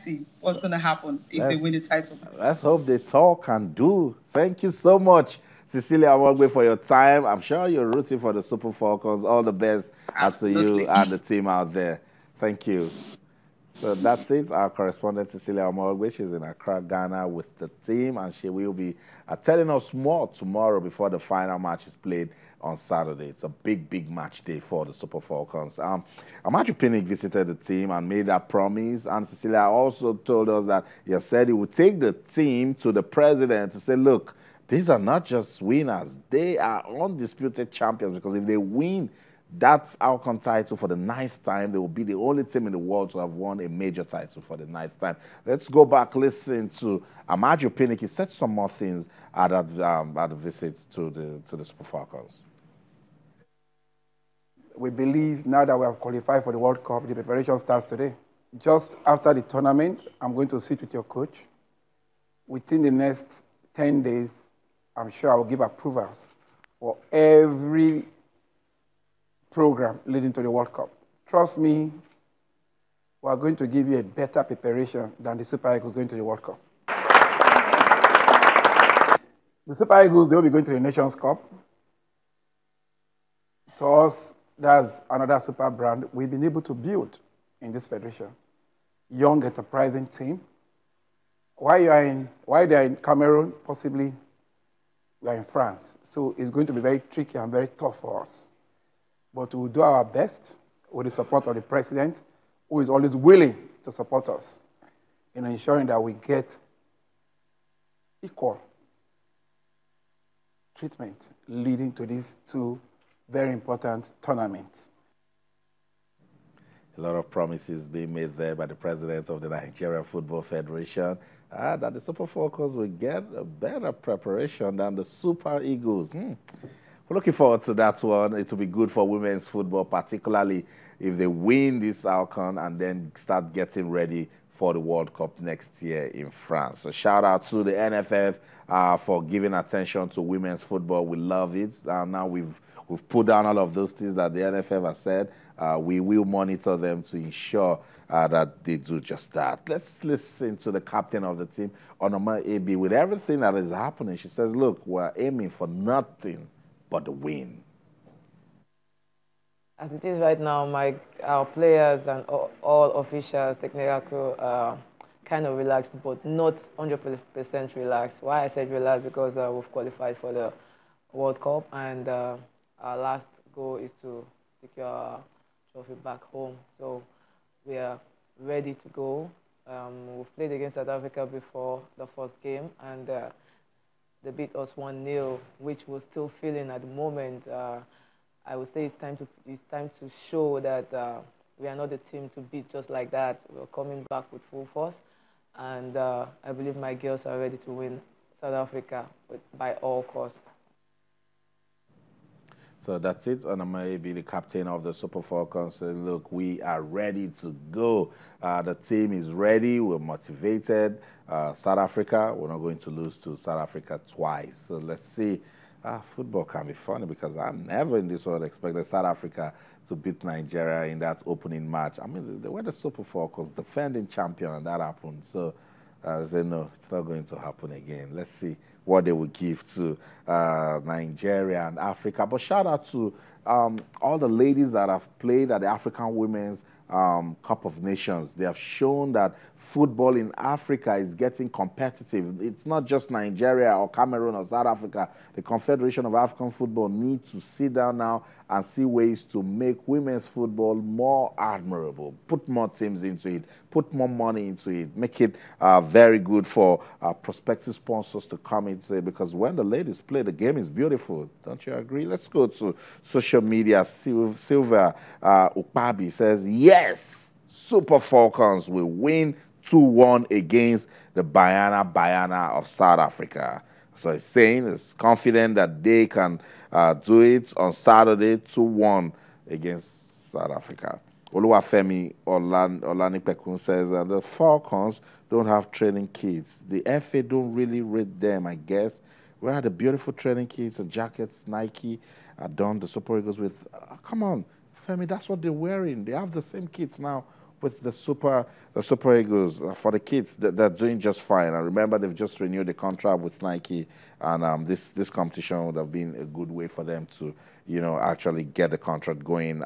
see what's going to happen if they win the title. Let's hope they talk and do. Thank you so much, Cecilia Awogbe, for your time. I'm sure you're rooting for the Super Falcons. All the best to you Absolutely. and the team out there. Thank you. So that's it. Our correspondent Cecilia Omorogbe, she's in Accra, Ghana with the team, and she will be telling us more tomorrow before the final match is played on Saturday. It's a big, big match day for the Super Falcons. Amaju Pinnick visited the team and made that promise, and Cecilia also told us that he said he would take the team to the president to say, look, these are not just winners. They are undisputed champions because if they win that's Alcon title for the ninth time. They will be the only team in the world to have won a major title for the ninth time. Let's go back, listen to Amaju Pinnick. He said some more things at the visit to the Super Falcons. We believe now that we have qualified for the World Cup, the preparation starts today. Just after the tournament, I'm going to sit with your coach. Within the next 10 days, I'm sure I will give approvals for every program leading to the World Cup. Trust me, we are going to give you a better preparation than the Super Eagles going to the World Cup. The Super Eagles, they will be going to the Nations Cup. To us, that's another super brand we've been able to build in this federation. Young, enterprising team. While they're in Cameroon, possibly we are in France. So it's going to be very tricky and very tough for us. But we'll do our best with the support of the president, who is always willing to support us in ensuring that we get equal treatment leading to these two very important tournaments. A lot of promises being made there by the president of the Nigerian Football Federation that the Super Falcons will get a better preparation than the Super Eagles. We're looking forward to that one. It will be good for women's football, particularly if they win this Alcon and then start getting ready for the World Cup next year in France. So shout out to the NFF for giving attention to women's football. We love it. Now we've put down all of those things that the NFF has said. We will monitor them to ensure that they do just that. Let's listen to the captain of the team, Onoma AB. With everything that is happening, she says, look, we're aiming for nothing but the win. As it is right now, our players and all officials, technical crew, kind of relaxed, but not 100% relaxed. Why I said relaxed? Because we've qualified for the World Cup, and our last goal is to secure our trophy back home. So we are ready to go. We've played against South Africa before the first game, and they beat us 1-0, which we're still feeling at the moment. I would say it's time to show that we are not the team to beat just like that. We're coming back with full force, and I believe my girls are ready to win South Africa by all costs. So that's it. And I'm going to be the captain of the Super Falcons. So look, we are ready to go. The team is ready. We're motivated. South Africa, we're not going to lose to South Africa twice. So let's see. Football can be funny because I never in this world expected South Africa to beat Nigeria in that opening match. I mean, they were the Super Falcons, defending champion, and that happened. So I said, no, it's not going to happen again. Let's see what they will give to Nigeria and Africa. But shout out to all the ladies that have played at the African Women's Cup of Nations. They have shown that football in Africa is getting competitive. It's not just Nigeria or Cameroon or South Africa. The Confederation of African Football needs to sit down now and see ways to make women's football more admirable, put more teams into it, put more money into it, make it very good for prospective sponsors to come into it, because when the ladies play, the game is beautiful. Don't you agree? Let's go to social media. Silva Upabi says, yes, Super Falcons will win 2-1 against the Banyana of South Africa. So he's saying he's confident that they can do it on Saturday, 2-1 against South Africa. Oluwafemi Olanipekun says the Falcons don't have training kits. The FA don't really rate them, I guess. Where are the beautiful training kits and jackets Nike are done the Super Eagles with? Come on, Femi, that's what they're wearing. They have the same kits now with the Super Eagles for the kids. They're doing just fine. And remember, they've just renewed the contract with Nike, and this competition would have been a good way for them to, actually get the contract going.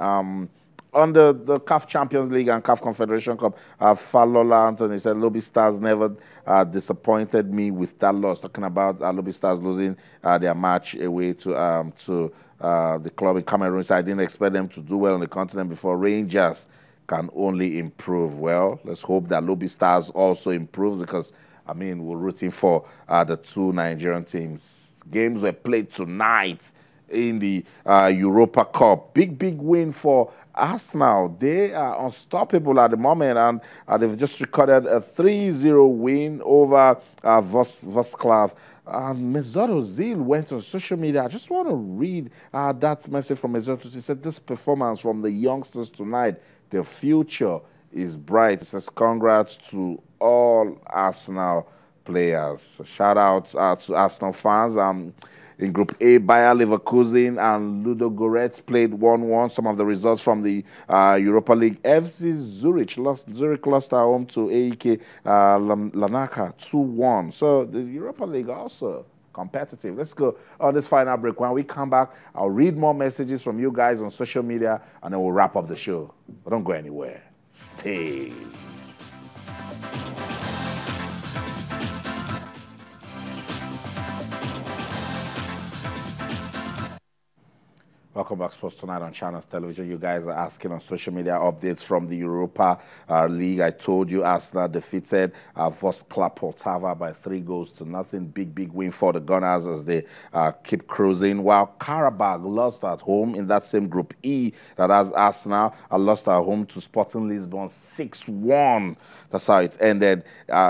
On the CAF Champions League and CAF Confederation Cup, Falola Anthony said, Lobby Stars never disappointed me with that loss. Talking about Lobby Stars losing their match away to the club in Cameroon. So I didn't expect them to do well on the continent before. Rangers can only improve. Well, let's hope that Lobby Stars also improves because, we're rooting for the two Nigerian teams. Games were played tonight in the Europa Cup. Big win for Arsenal. They are unstoppable at the moment, and they've just recorded a 3-0 win over Vosklav. Mesut Ozil went on social media. I just want to read that message from Mesut Ozil. He said, this performance from the youngsters tonight, their future is bright. He says, congrats to all Arsenal players. So shout out to Arsenal fans. In Group A, Bayer Leverkusen and Ludo Goretz played 1-1. Some of the results from the Europa League. FC Zurich lost at home to AEK Larnaca 2-1. So the Europa League also competitive. Let's go on this final break. When we come back, I'll read more messages from you guys on social media, and then we'll wrap up the show. But don't go anywhere. Stay. Welcome back, Sports Tonight on Channels Television. You guys are asking on social media updates from the Europa League. I told you Arsenal defeated Vosklav Poltava by 3-0. Big win for the Gunners as they keep cruising. While Karabakh lost at home in that same Group E that has Arsenal, lost at home to Sporting Lisbon 6-1. That's how it ended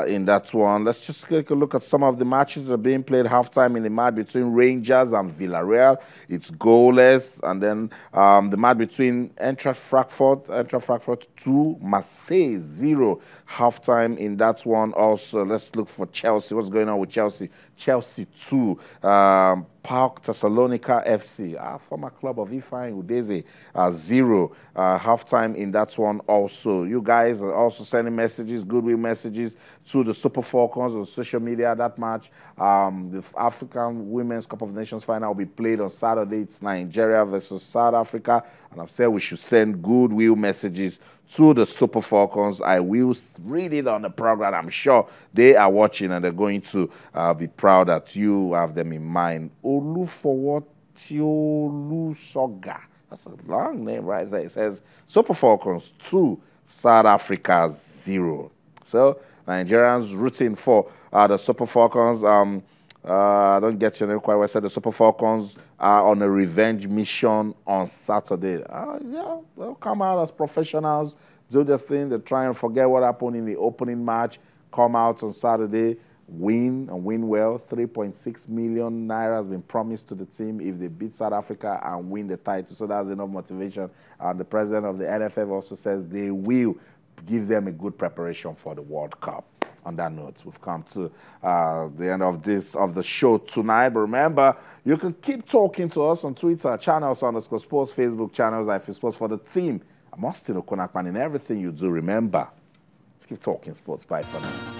in that one. Let's just take a look at some of the matches that are being played halftime in the match between Rangers and Villarreal. It's goalless. And then the match between Eintracht Frankfurt 2, Marseille 0. Halftime in that one also. Let's look for Chelsea. What's going on with Chelsea? Chelsea 2, PAOK Thessalonica FC, former club of Ifeanyi Udeze, 0. Halftime in that one also. You guys are also sending messages, goodwill messages to the Super Falcons on social media. That match, the African Women's Cup of Nations final will be played on Saturday. It's Nigeria versus South Africa. And I've said we should send goodwill messages to the Super Falcons. I will read it on the program. I'm sure they are watching and they're going to be proud that you have them in mind. Olufowotiolusoga. That's a long name right there. It says Super Falcons 2, South Africa 0. So Nigerians rooting for the Super Falcons. I don't get your name quite well. I said the Super Falcons are on a revenge mission on Saturday. Yeah, they'll come out as professionals, do their thing. They try and forget what happened in the opening match, come out on Saturday, win and win well. 3.6 million naira has been promised to the team if they beat South Africa and win the title. So that's enough motivation. And the president of the NFF also says they will give them a good preparation for the World Cup. On that note, we've come to the end of the show tonight. But remember, you can keep talking to us on Twitter, Channels_Sports, Facebook channels, Life is Sports for the team. I'm Austin Okonakpan in everything you do. Remember, let's keep talking sports. Bye for now.